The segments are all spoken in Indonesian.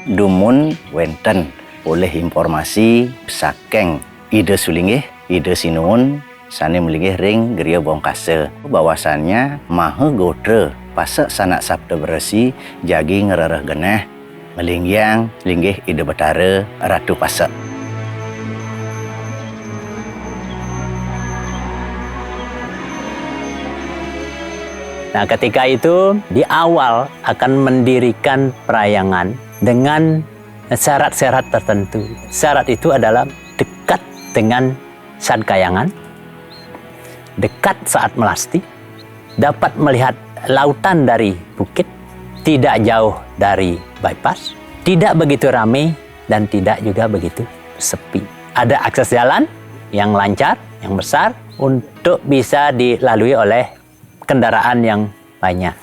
dumun wenten oleh informasi saking ide sulinggih, ide sinuun sane melinggih ring Geria Bongkase bahwasannya Maha Gotra pasak sanak sabda beresi jagi ngerereh geneh melingyang linggih ide betara Ratu Pasak. Nah, ketika itu di awal akan mendirikan perayangan dengan syarat-syarat tertentu. Syarat itu adalah dekat dengan Sadkayangan, dekat saat melasti, dapat melihat lautan dari bukit, tidak jauh dari bypass, tidak begitu ramai dan tidak juga begitu sepi. Ada akses jalan yang lancar, yang besar untuk bisa dilalui oleh kendaraan yang banyak.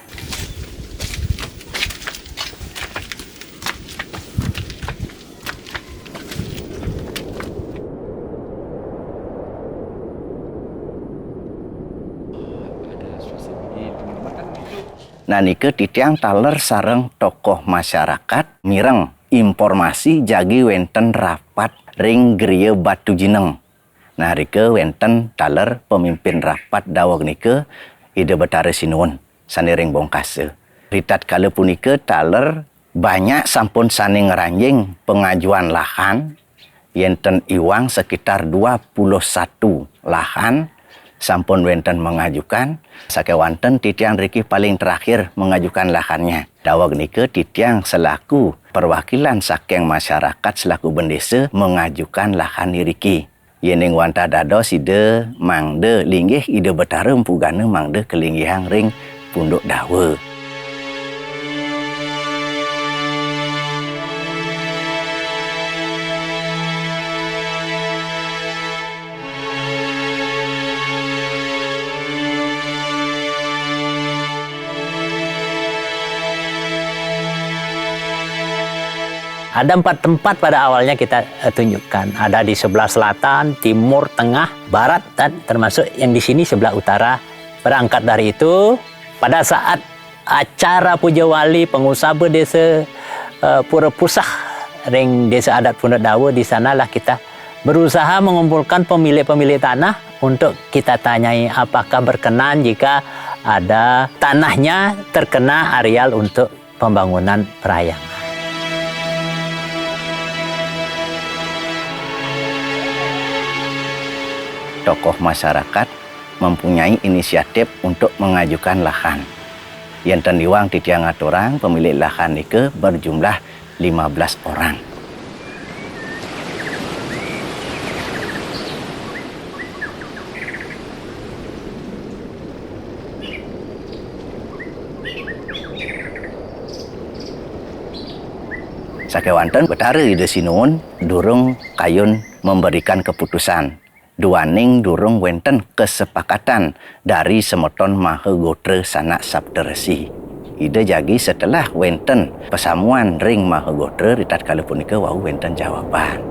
Nah nike titiang taler sareng tokoh masyarakat mireng informasi jagi wenten rapat ring Geria Batu Jineng. Nah rike wenten taler pemimpin rapat dawag nike ide betara sinuun sane ring Bongkase. Ritat kala punike taler banyak sampun sane ngeranjing pengajuan lahan yenten iwang sekitar 21 lahan sampun wenten mengajukan sakewanten titiang riki paling terakhir mengajukan lahannya. Dawag nike titiang selaku perwakilan saking masyarakat selaku bendesa mengajukan lahan riki. Yening wanta dados ide mangde linggih ide betara empugane mangde kelinggihang ring punduk dawa. Ada 4 tempat pada awalnya kita tunjukkan. Ada di sebelah selatan, timur, tengah, barat, dan termasuk yang di sini sebelah utara. Berangkat dari itu, pada saat acara puja wali pengusaha desa Pura Pusah, ring desa adat Punduk Dawa, di sanalah kita berusaha mengumpulkan pemilik-pemilik tanah untuk kita tanyai apakah berkenan jika ada tanahnya terkena areal untuk pembangunan perayangan. Tokoh masyarakat mempunyai inisiatif untuk mengajukan lahan. Yenten iwang titiang aturang pemilik lahan nike berjumlah 15 orang. Sakewanten betara ide sinuun durung kayun memberikan keputusan. Duaning durung wenten kesepakatan dari semeton Maha Gotra sanak sabda resi. Ide jagi setelah wenten pesamuan ring Maha Gotra ritat kala punika wau wenten jawaban.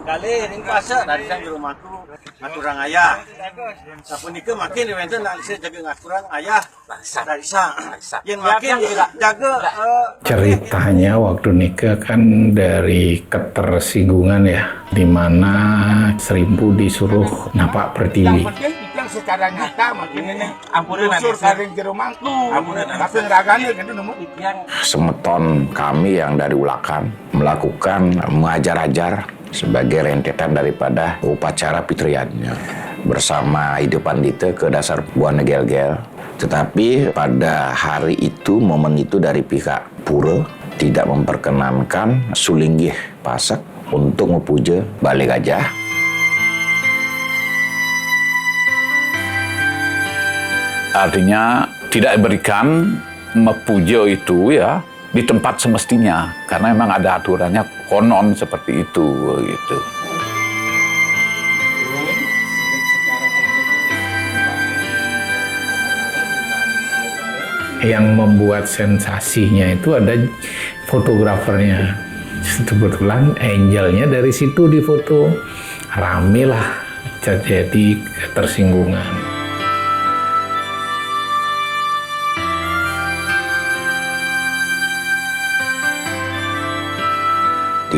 Kali ring puasa dari sang rumahku aturang ayah. Sapunika makin wenten nak saya jaga ngaturang ayah dari sang. Yang makin jaga ceritanya waktu nikah kan dari ketersinggungan ya, di mana Seribu disuruh napak pertiwi. Yang secara nyata makin ini unsur saring ke rumahku. Tapi ngeragane kan nomor semeton kami yang dari Ulakan melakukan mengajar-ajar sebagai rentetan daripada upacara pitriannya bersama Ide Pandita ke dasar Buana Gel-Gel. Tetapi pada hari itu, momen itu dari pihak Pura tidak memperkenankan Sulinggih Pasak untuk mempuja Balai Gajah. Artinya tidak diberikan mepuja itu ya di tempat semestinya, karena memang ada aturannya konon seperti itu gitu. Yang membuat sensasinya itu ada fotografernya. Kebetulan angelnya dari situ difoto. Rame lah, jadi ketersinggungan.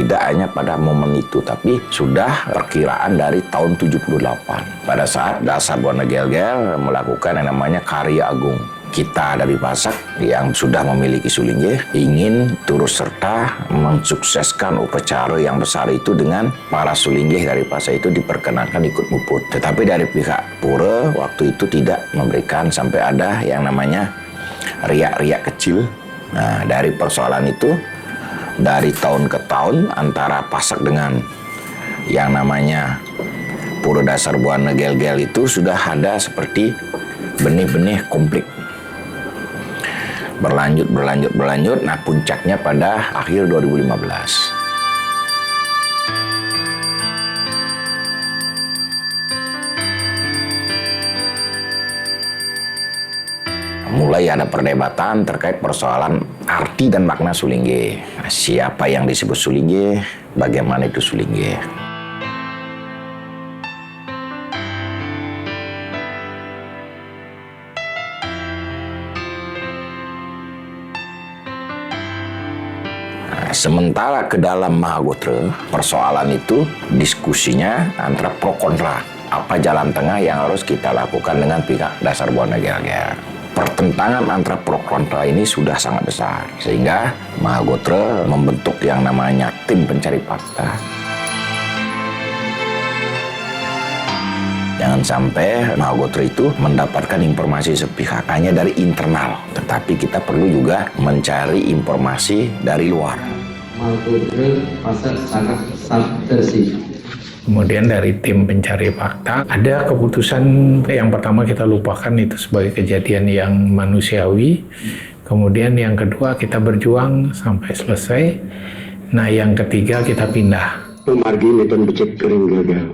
tidak hanya pada momen itu, tapi sudah perkiraan dari tahun 78. Pada saat Dasar Buana Gel-Gel melakukan yang namanya Karya Agung. Kita dari Pasak yang sudah memiliki Sulinggih ingin turut serta mensukseskan upacara yang besar itu dengan para Sulinggih dari Pasak itu diperkenankan ikut muput. Tetapi dari pihak pura waktu itu tidak memberikan, sampai ada yang namanya riak-riak kecil. Nah, dari persoalan itu, dari tahun ke tahun antara Pasak dengan yang namanya Pura Dasar Buana Gel-Gel itu sudah ada seperti benih-benih konflik. Berlanjut. Nah, puncaknya pada akhir 2015. Mulai ada perdebatan terkait persoalan arti dan makna Sulinggih. Siapa yang disebut Sulinggih? Bagaimana itu Sulinggih? Sementara ke dalam Mahagotra, persoalan itu diskusinya antara pro kontra. Apa jalan tengah yang harus kita lakukan dengan pihak Dasar Buana Gel-Gel? Pertentangan antara pro kontra ini sudah sangat besar, sehingga Mahagotra membentuk yang namanya tim pencari fakta. Jangan sampai Mahagotra itu mendapatkan informasi sepihak hanya dari internal, tetapi kita perlu juga mencari informasi dari luar. Mahagotra Pasak sangat bersih. Kemudian dari tim pencari fakta, ada keputusan yang pertama kita lupakan itu sebagai kejadian yang manusiawi. Kemudian yang kedua kita berjuang sampai selesai. Nah, yang ketiga kita pindah. Margi meton becek kering gagal.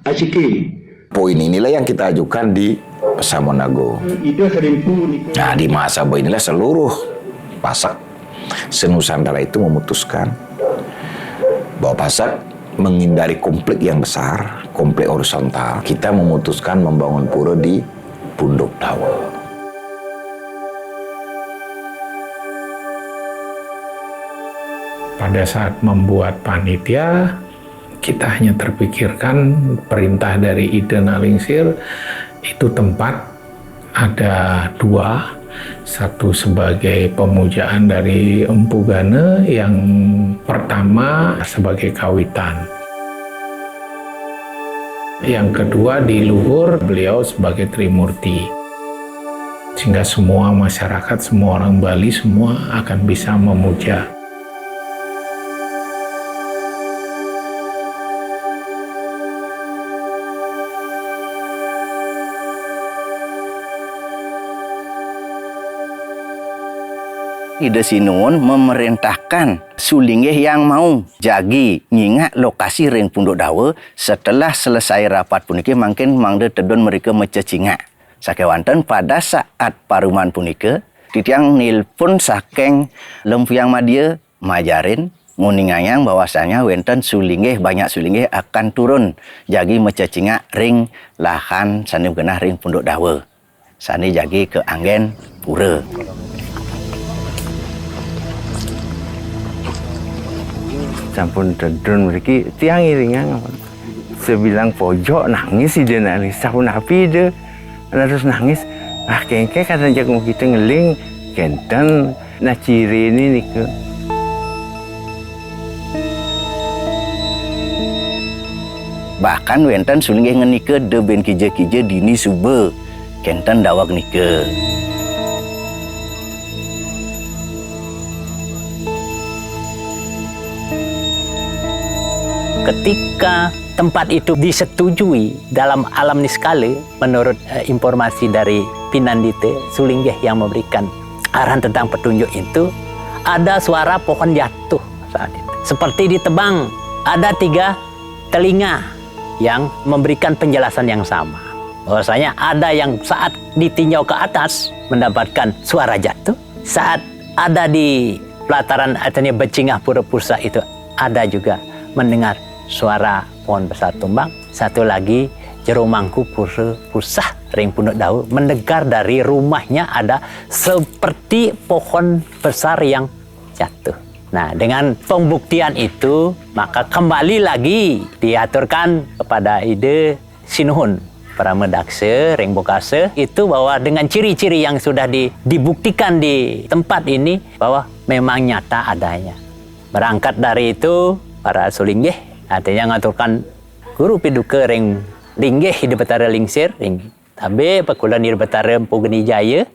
Asiki. Poin inilah yang kita ajukan di Samonago. Nah, di Mahasabah inilah seluruh Pasak senusantara itu memutuskan bahwa Pasak menghindari konflik yang besar, konflik horizontal. Kita memutuskan membangun pura di Punduk Dawa. Pada saat membuat panitia, kita hanya terpikirkan perintah dari Ida Nalingsir, itu tempat ada dua. Satu sebagai pemujaan dari Empu Gane, yang pertama sebagai kawitan. Yang kedua di luhur beliau sebagai Trimurti. Sehingga semua masyarakat, semua orang Bali semua akan bisa memuja. Ida Sinuwun memerintahkan Sulinggih yang mau jagi ngingat lokasi ring Punduk Dawa setelah selesai rapat puniki mungkin mangde tedon mereka mencecingak. Sakewanten pada saat paruman punika titiang nilpun saking Lempuyang Madia majarin nguningayang bahwasanya wenten Sulinggih, banyak Sulinggih akan turun jagi mencecingak ring lahan sani genah ring Punduk Dawa. Sani jagi ke anggen pura. Sampun tedun mereka tiang iringan sebilang pojok nangis dia nangis sampun api dia terus nangis kengke kata jagung kita ngeling kenten nah ciri ini ke bahkan wenten Sulinggih ngenike de ben kija-kija dini subuh kenten dawak nike. Ketika tempat itu disetujui dalam alam niskale, menurut informasi dari Pinandite, Sulinggih yang memberikan arahan tentang petunjuk itu, ada suara pohon jatuh saat itu. Seperti ditebang, ada 3 telinga yang memberikan penjelasan yang sama. Bahwasanya ada yang saat ditinjau ke atas mendapatkan suara jatuh, saat ada di pelataran artinya Becingah Pura Pusa itu ada juga mendengar suara pohon besar tumbang. Satu lagi jero mangku Pura Pusah ring Punduk Dawa mendengar dari rumahnya ada seperti pohon besar yang jatuh. Nah, dengan pembuktian itu, maka kembali lagi diaturkan kepada ide sinuhun Pramedaksa, Ring Bokase, itu bahwa dengan ciri-ciri yang sudah dibuktikan di tempat ini, bahwa memang nyata adanya. Berangkat dari itu, para sulinggih, artinya ngaturkan guru piduka Ring Linggih Hidup Betara Lingsir, Ring Tabe, Pakulan Hidup Betara Empu Geni Jaya,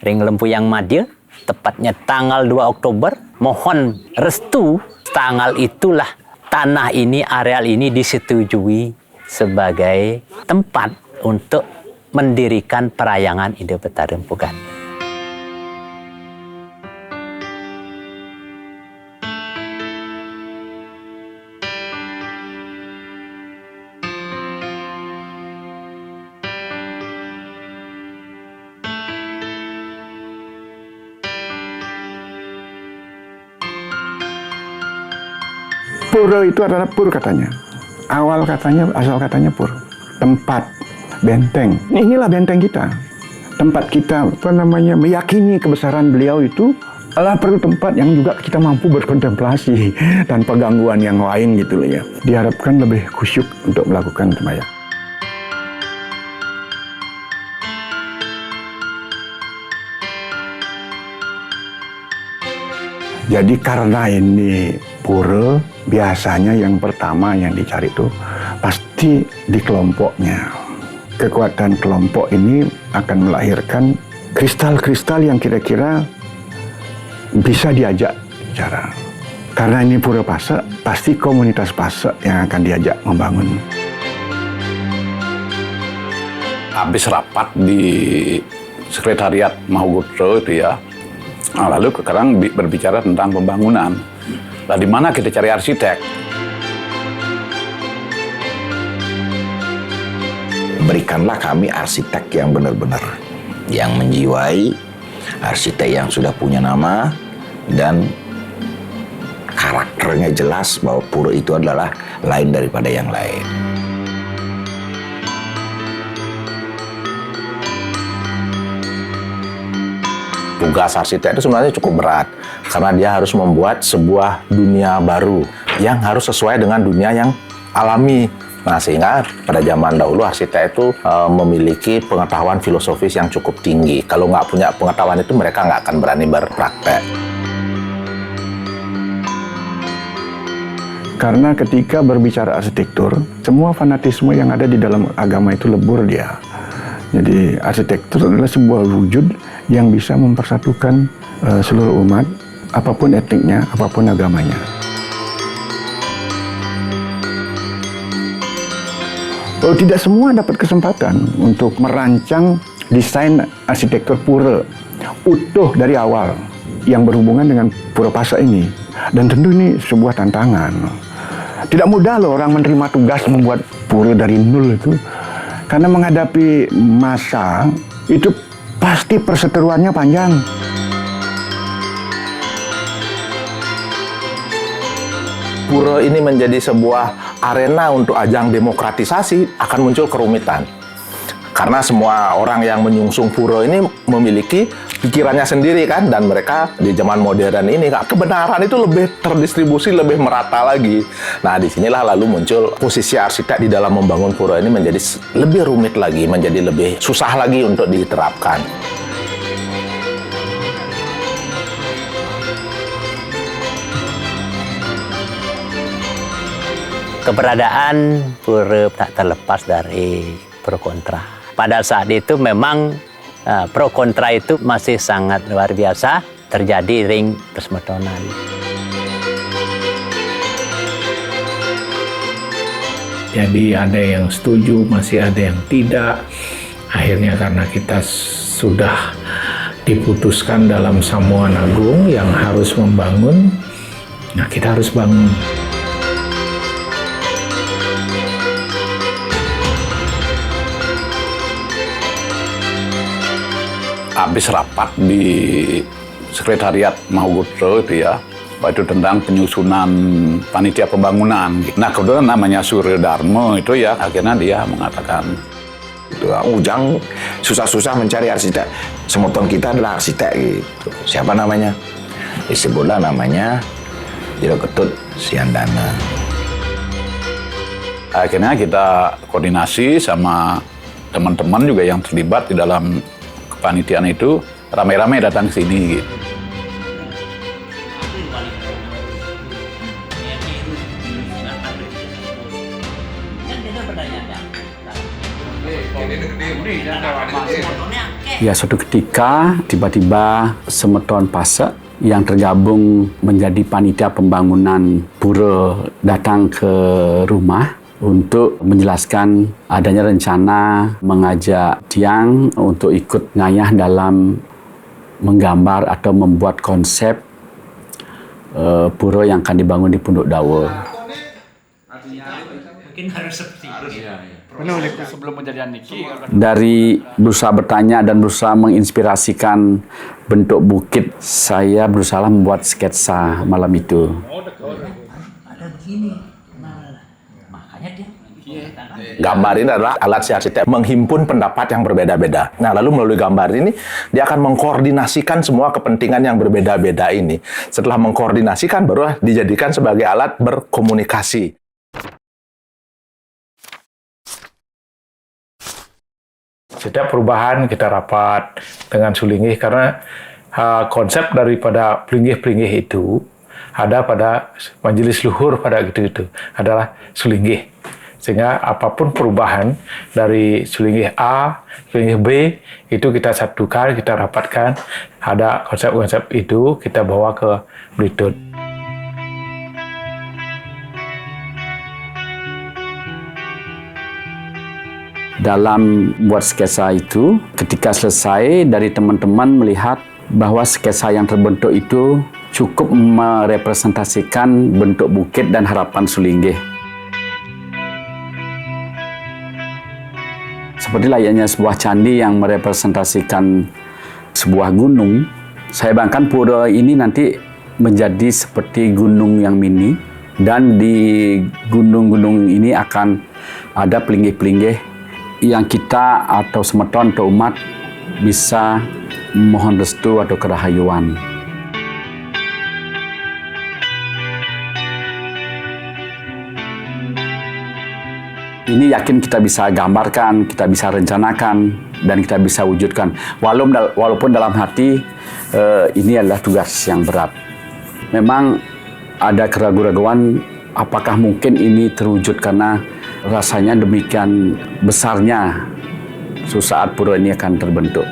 Ring Lempuyang Madya, tepatnya tanggal 2 Oktober, mohon restu tanggal itulah tanah ini, areal ini disetujui sebagai tempat untuk mendirikan perayangan Hidup Betara Empu Gani. Pura itu adalah pur katanya. Awal katanya, asal katanya pur. Tempat, benteng. Inilah benteng kita. Tempat kita, meyakini kebesaran beliau itu adalah perlu tempat yang juga kita mampu berkontemplasi tanpa gangguan yang lain gitu loh ya. Diharapkan lebih khusyuk untuk melakukan sembahyang. Jadi karena ini pura, biasanya yang pertama yang dicari itu pasti di kelompoknya. Kekuatan kelompok ini akan melahirkan kristal-kristal yang kira-kira bisa diajak bicara. Karena ini pura Pasek, pasti komunitas Pasek yang akan diajak membangun. Habis rapat di sekretariat Mahugutra itu ya, lalu sekarang berbicara tentang pembangunan. Nah, di mana kita cari arsitek? Berikanlah kami arsitek yang benar-benar, yang menjiwai, arsitek yang sudah punya nama, dan karakternya jelas bahwa pura itu adalah lain daripada yang lain. Tugas arsitek itu sebenarnya cukup berat karena dia harus membuat sebuah dunia baru yang harus sesuai dengan dunia yang alami. Nah, sehingga pada zaman dahulu arsitek itu memiliki pengetahuan filosofis yang cukup tinggi. Kalau nggak punya pengetahuan itu mereka nggak akan berani berpraktek. Karena ketika berbicara arsitektur, semua fanatisme yang ada di dalam agama itu lebur dia. Jadi arsitektur adalah sebuah wujud yang bisa mempersatukan seluruh umat, apapun etniknya, apapun agamanya. Tidak semua dapat kesempatan untuk merancang desain arsitektur pura utuh dari awal yang berhubungan dengan Pura Pasek ini. Dan tentu ini sebuah tantangan. Tidak mudah loh orang menerima tugas membuat pura dari nol itu. Karena menghadapi masa itu pasti perseteruannya panjang. Pura ini menjadi sebuah arena untuk ajang demokratisasi, akan muncul kerumitan. Karena semua orang yang menyungsung pura ini memiliki pikirannya sendiri kan, dan mereka di zaman modern ini kebenaran itu lebih terdistribusi, lebih merata lagi. Nah, disinilah lalu muncul posisi arsitek di dalam membangun pura ini menjadi lebih rumit lagi, menjadi lebih susah lagi untuk diterapkan. Keberadaan pura tak terlepas dari pro kontra. Pada saat itu memang pro kontra itu masih sangat luar biasa terjadi ring persmetonan. Jadi ada yang setuju, masih ada yang tidak. Akhirnya karena kita sudah diputuskan dalam Samuan Agung yang harus membangun, nah kita harus bangun. Habis rapat di sekretariat Mahugutra itu ya, itu tentang penyusunan panitia pembangunan. Nah, kebetulan namanya Surya Dharma itu ya, akhirnya dia mengatakan itu Ujang susah-susah mencari arsitek. Semoton kita adalah arsitek gitu. Siapa namanya? Disebutlah namanya Jero Ketut Siandana. Akhirnya kita koordinasi sama teman-teman juga yang terlibat di dalam kepanitiaan itu, rame-rame datang ke sini gitu. Ya, suatu ketika tiba-tiba Semeton Pasek yang tergabung menjadi panitia pembangunan pura datang ke rumah untuk menjelaskan adanya rencana mengajak Tiang untuk ikut ngayah dalam menggambar atau membuat konsep pura yang akan dibangun di Punduk Dawa. Mungkin harus seperti itu. Sebelum menjadi Niki. Dari berusaha bertanya dan berusaha menginspirasikan bentuk bukit, saya berusaha membuat sketsa malam itu. Ada begini. Makanya dia Gambar ini adalah alat si arsitek menghimpun pendapat yang berbeda-beda. Nah, lalu melalui gambar ini, dia akan mengkoordinasikan semua kepentingan yang berbeda-beda ini. Setelah mengkoordinasikan, baru dijadikan sebagai alat berkomunikasi. Setiap perubahan kita rapat dengan Sulinggih karena konsep daripada Plinggih-Plinggih itu ada pada majelis luhur pada gitu-gitu adalah Sulinggih. Sehingga apapun perubahan dari Sulinggih A, Sulinggih B itu kita satukan, kita rapatkan. Ada konsep-konsep itu kita bawa ke Belitung. Dalam buat sketsa itu, ketika selesai dari teman-teman melihat bahwa sketsa yang terbentuk itu cukup merepresentasikan bentuk bukit dan harapan Sulinggih. Seperti layaknya sebuah candi yang merepresentasikan sebuah gunung, saya bayangkan pura ini nanti menjadi seperti gunung yang mini, dan di gunung-gunung ini akan ada pelinggih-pelinggih yang kita atau Semeton atau umat bisa mohon restu atau kerahayuan. Ini yakin kita bisa gambarkan, kita bisa rencanakan, dan kita bisa wujudkan. Walaupun dalam hati ini adalah tugas yang berat. Memang ada keraguan-raguan apakah mungkin ini terwujud karena rasanya demikian besarnya suatu pura ini akan terbentuk.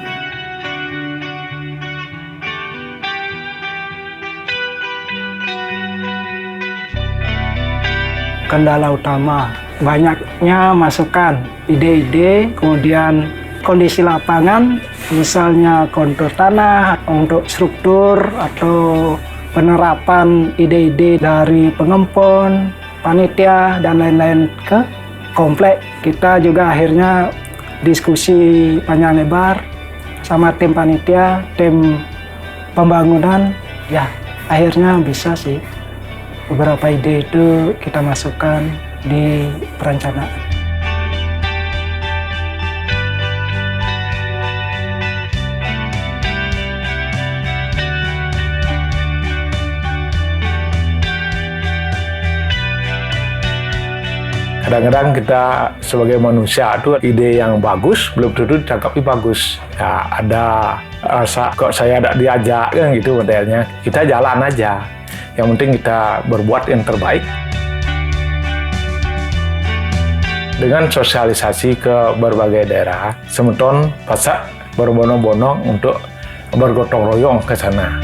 Kendala utama banyaknya masukan, ide-ide, kemudian kondisi lapangan, misalnya kontur tanah untuk struktur atau penerapan ide-ide dari pengempon, panitia, dan lain-lain ke komplek. Kita juga akhirnya diskusi panjang lebar sama tim panitia, tim pembangunan. Ya, akhirnya bisa sih beberapa ide itu kita masukkan di perencanaan. Kadang-kadang kita sebagai manusia itu ide yang bagus belum tentu ditangkapi bagus. Ya, ada rasa kok saya tidak diajak kan gitu modelnya. Kita jalan aja. Yang penting kita berbuat yang terbaik. Dengan sosialisasi ke berbagai daerah, Semeton Pasek berbondong-bondong untuk bergotong royong ke sana.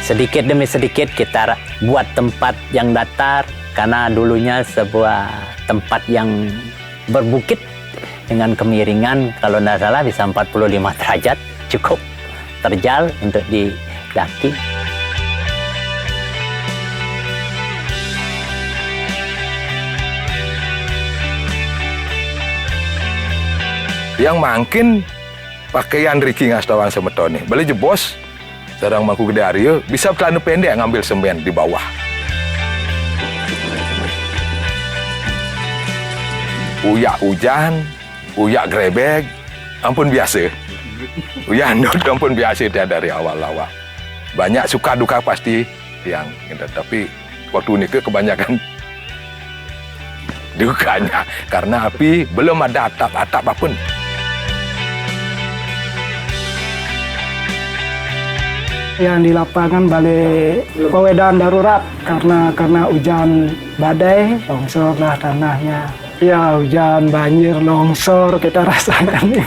Sedikit demi sedikit kita buat tempat yang datar, karena dulunya sebuah tempat yang berbukit dengan kemiringan, kalau tidak salah bisa 45 derajat, cukup terjal untuk didaki. Yang makin pakaian Riki ngastawan Semeton nih, beli jebos. Sarang Mangku Gede Arya bisa celana pendek ngambil semen di bawah. Uyak hujan, uyak grebek, ampun biasa. Ya, nonton pun biasa dia dari awal-awal. Banyak suka duka pasti yang gitu. Tapi waktu ini kebanyakan dukanya karena api belum ada atap apapun. Yang di lapangan balik pewedan darurat karena hujan badai, longsorlah tanahnya. Ya hujan, banjir, longsor kita rasakan.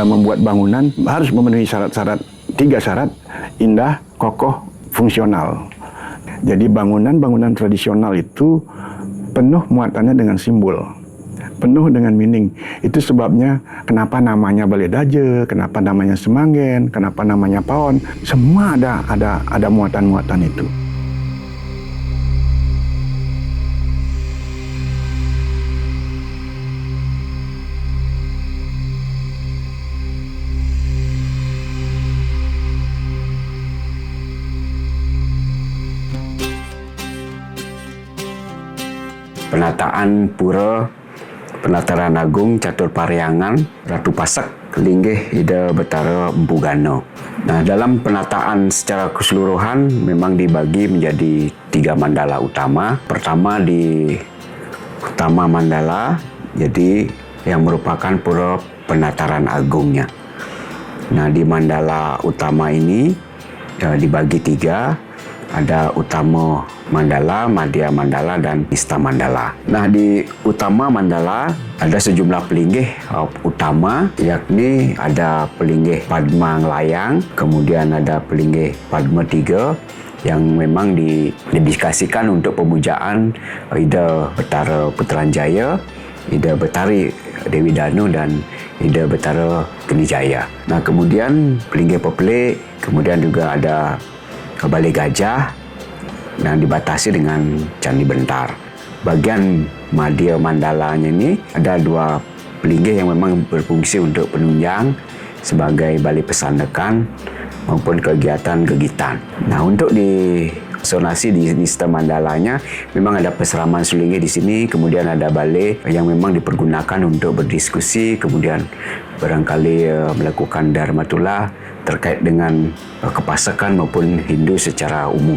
Membuat bangunan harus memenuhi syarat-syarat, 3 syarat: indah, kokoh, fungsional. Jadi bangunan tradisional itu penuh muatannya dengan simbol, penuh dengan meaning. Itu sebabnya kenapa namanya Balai Daje, kenapa namanya Semanggen, kenapa namanya Pawon. Semua ada muatan-muatan itu. Penataan Pura Penataran Agung Catur Pariangan Ratu Pasak Linggih Ida Betara Empu Gano. Nah, dalam penataan secara keseluruhan memang dibagi menjadi 3 mandala utama. Pertama di Utama Mandala, jadi yang merupakan Pura Penataran Agungnya. Nah, di mandala utama ini dibagi 3. Ada Utama Mandala, Madya Mandala, dan Nista Mandala. Nah, di Utama Mandala ada sejumlah pelinggih utama, yakni ada pelinggih Padma Nglayang, kemudian ada pelinggih Padma 3 yang memang didedikasikan untuk pemujaan Ida Betara Putrajaya, Ida Betari Dewi Danu, dan Ida Betara Genijaya. Nah, kemudian pelinggih Pepelik, kemudian juga ada Balai Gajah dan dibatasi dengan Candi Bentar. Bagian Madya Mandalanya ini ada 2 pelinggih yang memang berfungsi untuk penunjang sebagai balai pesandakan maupun kegiatan gegitan. Nah, untuk di sonasi di Nista Mandalanya memang ada peseraman sulinggih di sini, kemudian ada balai yang memang dipergunakan untuk berdiskusi, kemudian barangkali melakukan dharmatula terkait dengan kepasakan maupun Hindu secara umum.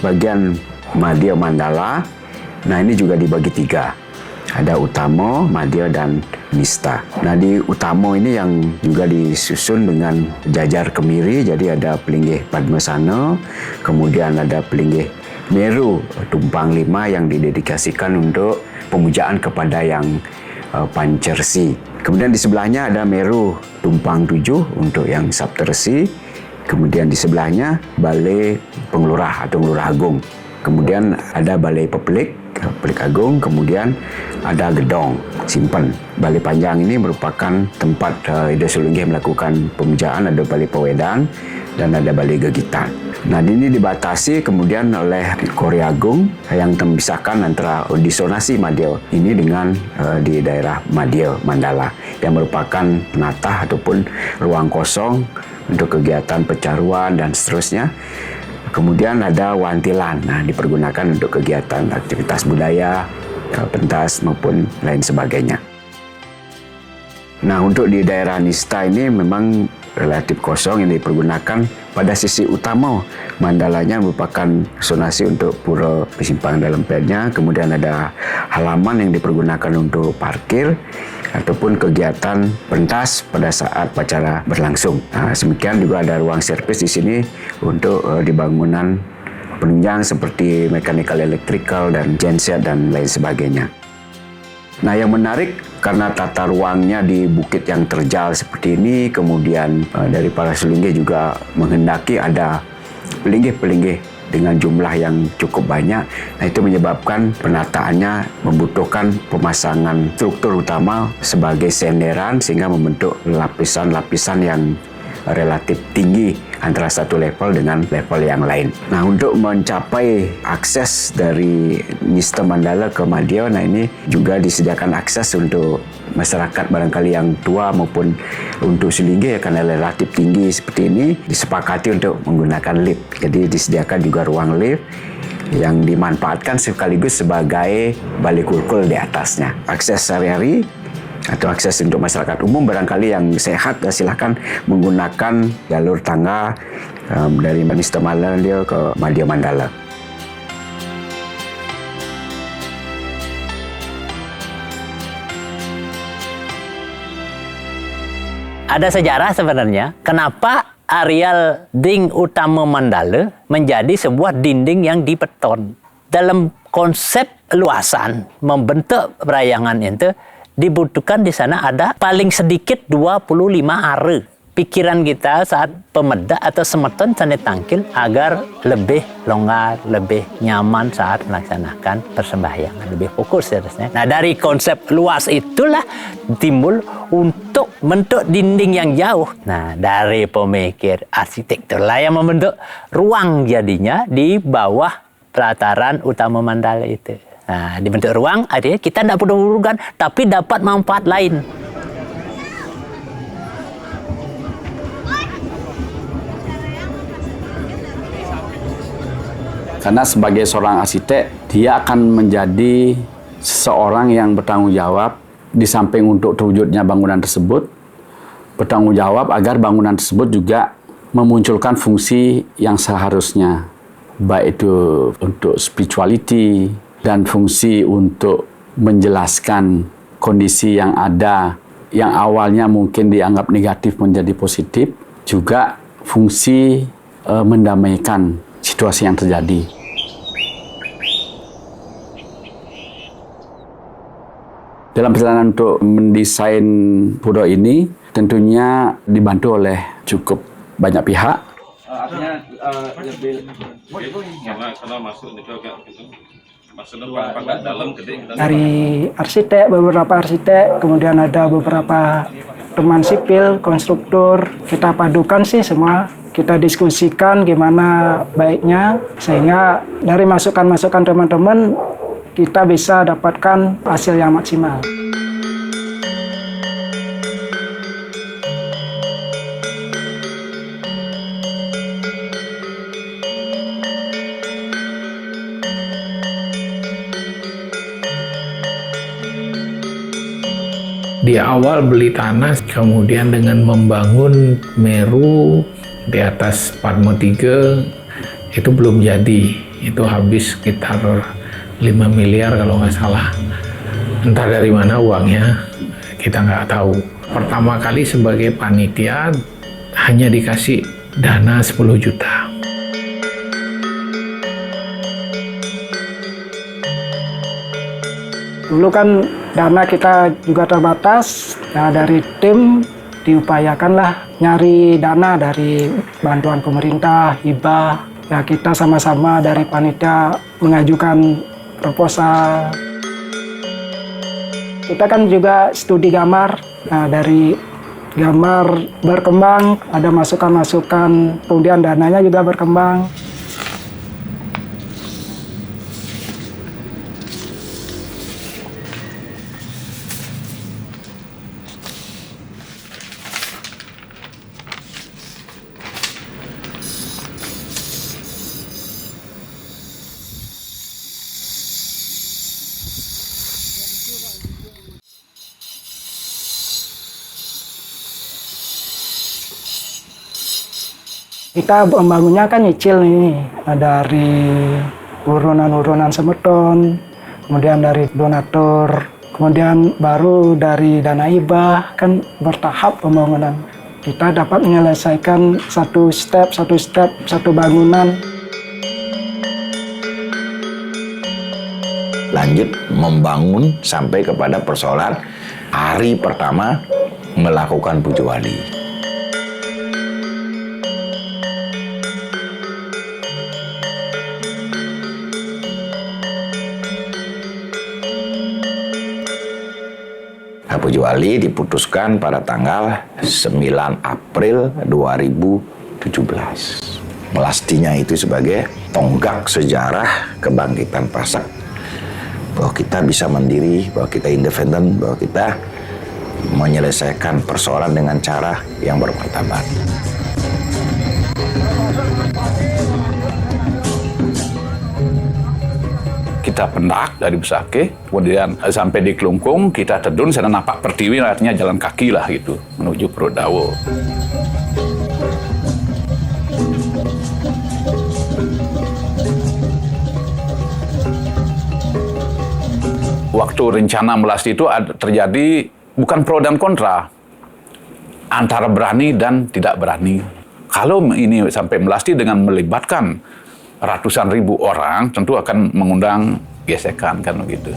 Bagian Madya Mandala, nah ini juga dibagi 3. Ada Utama, Madya, dan Nista. Nah, di Utama ini yang juga disusun dengan jajar kemiri, jadi ada pelinggih Padmasana, kemudian ada pelinggih Meru Tumpang 5 yang didedikasikan untuk pemujaan kepada yang Pancersi. Kemudian di sebelahnya ada Meru Tumpang 7 untuk yang Saptersi. Kemudian di sebelahnya Balai Pengelurah atau Ngelurah Agung. Kemudian ada Balai Pepelik Agung, kemudian ada Gedong Simpen. Balai Panjang ini merupakan tempat Ida Sulinggih melakukan pemujaan, ada Balai Pewedan dan ada Balai Gegitan. Nah, ini dibatasi kemudian oleh Kori Agung yang memisahkan antara disonasi Madya ini dengan di daerah Madya Mandala yang merupakan penatah ataupun ruang kosong untuk kegiatan pecaruan dan seterusnya. Kemudian ada Wantilan, nah dipergunakan untuk kegiatan aktivitas budaya, pentas maupun lain sebagainya. Nah, untuk di daerah Nista ini memang relatif kosong yang dipergunakan pada sisi utama mandalanya merupakan sonasi untuk pura persimpangan dalam pednya, kemudian ada halaman yang dipergunakan untuk parkir ataupun kegiatan pentas pada saat upacara berlangsung. Nah, demikian juga ada ruang servis di sini untuk di bangunan penunjang seperti mechanical, electrical, dan genset dan lain sebagainya. Nah, yang menarik karena tata ruangnya di bukit yang terjal seperti ini, kemudian dari para Sulinggih juga menghendaki ada pelinggih-pelinggih dengan jumlah yang cukup banyak. Nah, itu menyebabkan penataannya membutuhkan pemasangan struktur utama sebagai senderan sehingga membentuk lapisan-lapisan yang relatif tinggi antara satu level dengan level yang lain. Nah, untuk mencapai akses dari Mr. Mandala ke Madya, nah ini juga disediakan akses untuk masyarakat barangkali yang tua maupun untuk Selinggih karena relatif tinggi seperti ini disepakati untuk menggunakan lift. Jadi disediakan juga ruang lift yang dimanfaatkan sekaligus sebagai balik kurkul di atasnya. Akses sehari-hari atau akses untuk masyarakat umum barangkali yang sehat, silahkan menggunakan jalur tangga dari Mr. Mandala ke Madya Mandala. Ada sejarah sebenarnya kenapa areal Ding Utama Mandala menjadi sebuah dinding yang dibeton. Dalam konsep luasan membentuk perayangan itu dibutuhkan di sana ada paling sedikit 25 are. Pikiran kita saat pemedak atau semeton sana tangkil agar lebih longgar, lebih nyaman saat melaksanakan persembahyangan, lebih fokus seharusnya. Nah, dari konsep luas itulah timbul untuk bentuk dinding yang jauh. Nah, dari pemikir arsitektur lah yang membentuk ruang jadinya di bawah pelataran utama Mandala itu. Nah, dibentuk ruang artinya kita tidak perlu urugan tapi dapat manfaat lain. Karena sebagai seorang arsitek, dia akan menjadi seseorang yang bertanggung jawab di samping untuk terwujudnya bangunan tersebut, bertanggung jawab agar bangunan tersebut juga memunculkan fungsi yang seharusnya, baik itu untuk spirituality dan fungsi untuk menjelaskan kondisi yang ada yang awalnya mungkin dianggap negatif menjadi positif, juga fungsi mendamaikan situasi yang terjadi. Dalam perjalanan untuk mendesain pura ini tentunya dibantu oleh cukup banyak pihak. Artinya lebih karena masuk itu agak gitu. Maksudnya agak dalam gede. Dari arsitek, beberapa arsitek, kemudian ada beberapa teman sipil, konstruktur, kita padukan sih semua. Kita diskusikan gimana baiknya sehingga dari masukan-masukan teman-teman kita bisa dapatkan hasil yang maksimal. Di awal beli tanah, kemudian dengan membangun Meru di atas Padma 3 itu belum jadi. Itu habis sekitar 5 miliar kalau nggak salah. Entah dari mana uangnya, kita nggak tahu. Pertama kali sebagai panitia hanya dikasih dana 10 juta. Dulu kan dana kita juga terbatas, nah dari tim diupayakanlah nyari dana dari bantuan pemerintah, hibah. Ya kita sama-sama dari panitia mengajukan proposal. Kita kan juga studi gambar, nah dari gambar berkembang, ada masukan-masukan, kemudian dananya juga berkembang. Kita membangunnya kan nyicil nih, dari urunan-urunan semeton, kemudian dari donatur, kemudian baru dari dana hibah, kan bertahap pembangunan. Kita dapat menyelesaikan satu step, satu bangunan. Lanjut membangun sampai kepada persoalan hari pertama melakukan puja wali. Puji Wali diputuskan pada tanggal 9 April 2017. Melastinya itu sebagai tonggak sejarah kebangkitan Pasak. Bahwa kita bisa mandiri, bahwa kita independen, bahwa kita menyelesaikan persoalan dengan cara yang bermartabat. Kita pendak dari Besake, kemudian sampai di Klungkung, kita tedun, sana napak Pertiwi, artinya jalan kaki lah gitu, menuju Perut Dawo. Waktu rencana Melasti itu terjadi bukan pro dan kontra, antara berani dan tidak berani. Kalau ini sampai Melasti dengan melibatkan ratusan ribu orang, tentu akan mengundang gesekan kan begitu.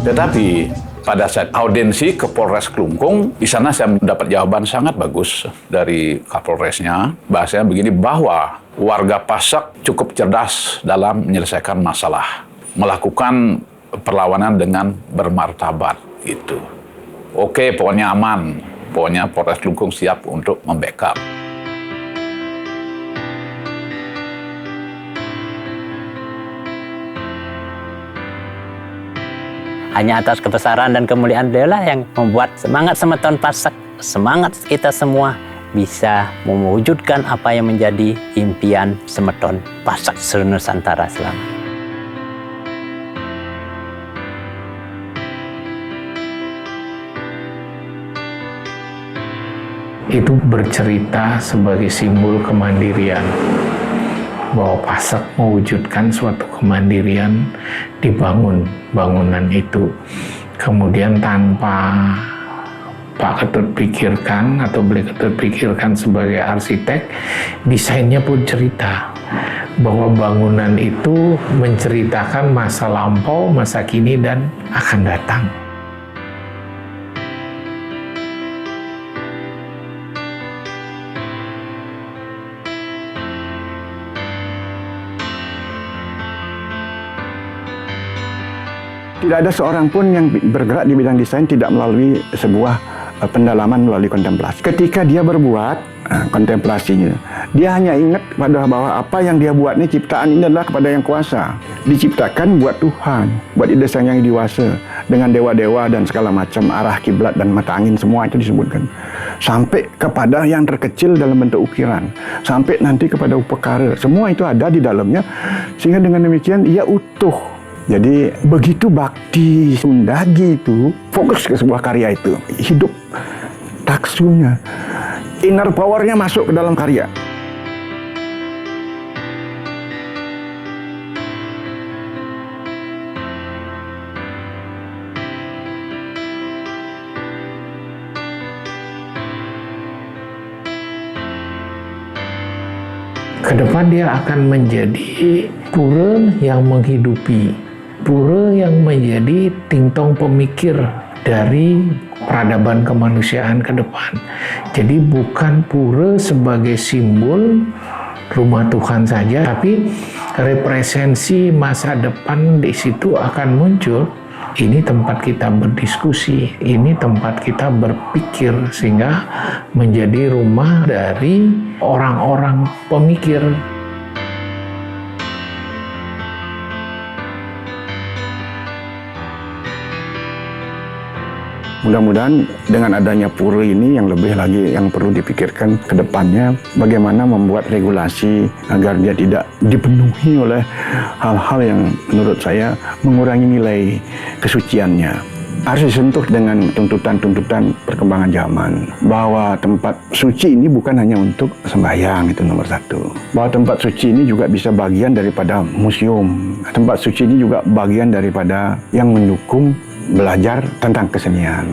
Tetapi pada saat audiensi ke Polres Klungkung, di sana saya mendapat jawaban sangat bagus dari Kapolresnya. Bahasanya begini, bahwa warga Pasak cukup cerdas dalam menyelesaikan masalah, melakukan perlawanan dengan bermartabat gitu. Oke, pokoknya aman, pokoknya Polres Klungkung siap untuk membackup. Hanya atas kebesaran dan kemuliaan Beliau lah yang membuat semangat Semeton Pasak, semangat kita semua bisa mewujudkan apa yang menjadi impian Semeton Pasak seluruh Nusantara selama. Itu bercerita sebagai simbol kemandirian, bahwa Pasak mewujudkan suatu kemandirian, dibangun bangunan itu. Kemudian tanpa Pak Ketut pikirkan atau beliau Ketut pikirkan sebagai arsitek, desainnya pun cerita bahwa bangunan itu menceritakan masa lampau, masa kini, dan akan datang. Tidak ada seorang pun yang bergerak di bidang desain tidak melalui sebuah pendalaman melalui kontemplasi. Ketika dia berbuat kontemplasinya, dia hanya ingat pada bahwa apa yang dia buat ini, ciptaan ini adalah kepada yang kuasa. Diciptakan buat Tuhan, buat desain yang dewasa, dengan dewa-dewa dan segala macam arah kiblat dan mata angin, semua itu disebutkan. Sampai kepada yang terkecil dalam bentuk ukiran, sampai nanti kepada upekara, semua itu ada di dalamnya, sehingga dengan demikian ia utuh. Jadi begitu bakti Sundagi itu fokus ke sebuah karya itu, hidup taksunya, inner powernya masuk ke dalam karya. Kedepan dia akan menjadi pura yang menghidupi, pura yang menjadi tingtong pemikir dari peradaban kemanusiaan ke depan. Jadi bukan pura sebagai simbol rumah Tuhan saja, tapi represensi masa depan di situ akan muncul. Ini tempat kita berdiskusi, ini tempat kita berpikir, sehingga menjadi rumah dari orang-orang pemikir. Mudah-mudahan dengan adanya pura ini yang lebih lagi yang perlu dipikirkan ke depannya, bagaimana membuat regulasi agar dia tidak dipenuhi oleh hal-hal yang menurut saya mengurangi nilai kesuciannya. Harus disentuh dengan tuntutan-tuntutan perkembangan zaman, bahwa tempat suci ini bukan hanya untuk sembahyang, itu nomor satu. Bahwa tempat suci ini juga bisa bagian daripada museum. Tempat suci ini juga bagian daripada yang mendukung belajar tentang kesenian.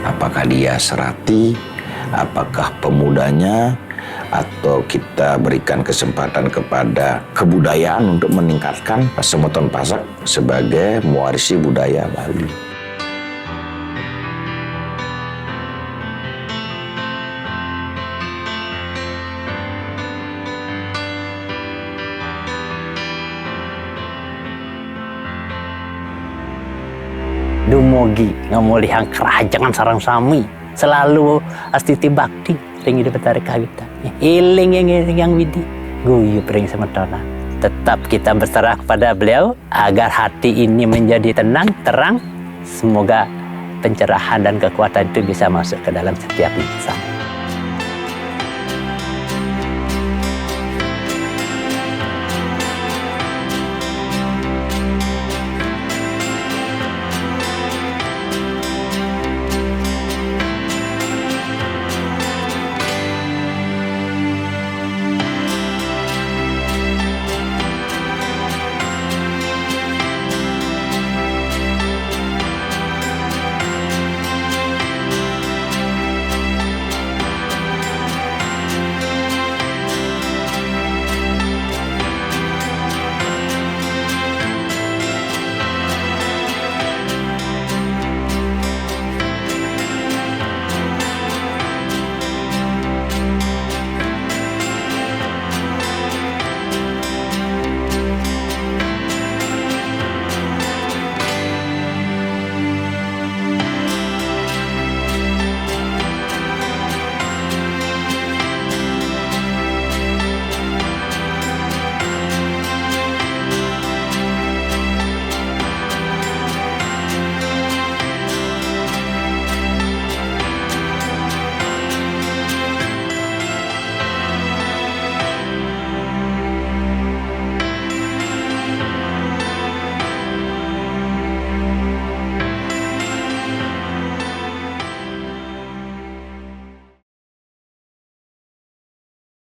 Apakah dia serati, apakah pemudanya, atau kita berikan kesempatan kepada kebudayaan untuk meningkatkan Semeton Pasak sebagai mewarisi budaya Bali. dumugi ngamulihang kerajaan sarang sami selalu astiti bakti ring hidup betari kita iling yang widi guyup ring semetona. Tetap kita berserah kepada beliau agar hati ini menjadi tenang, terang. Semoga pencerahan dan kekuatan itu bisa masuk ke dalam setiap insan.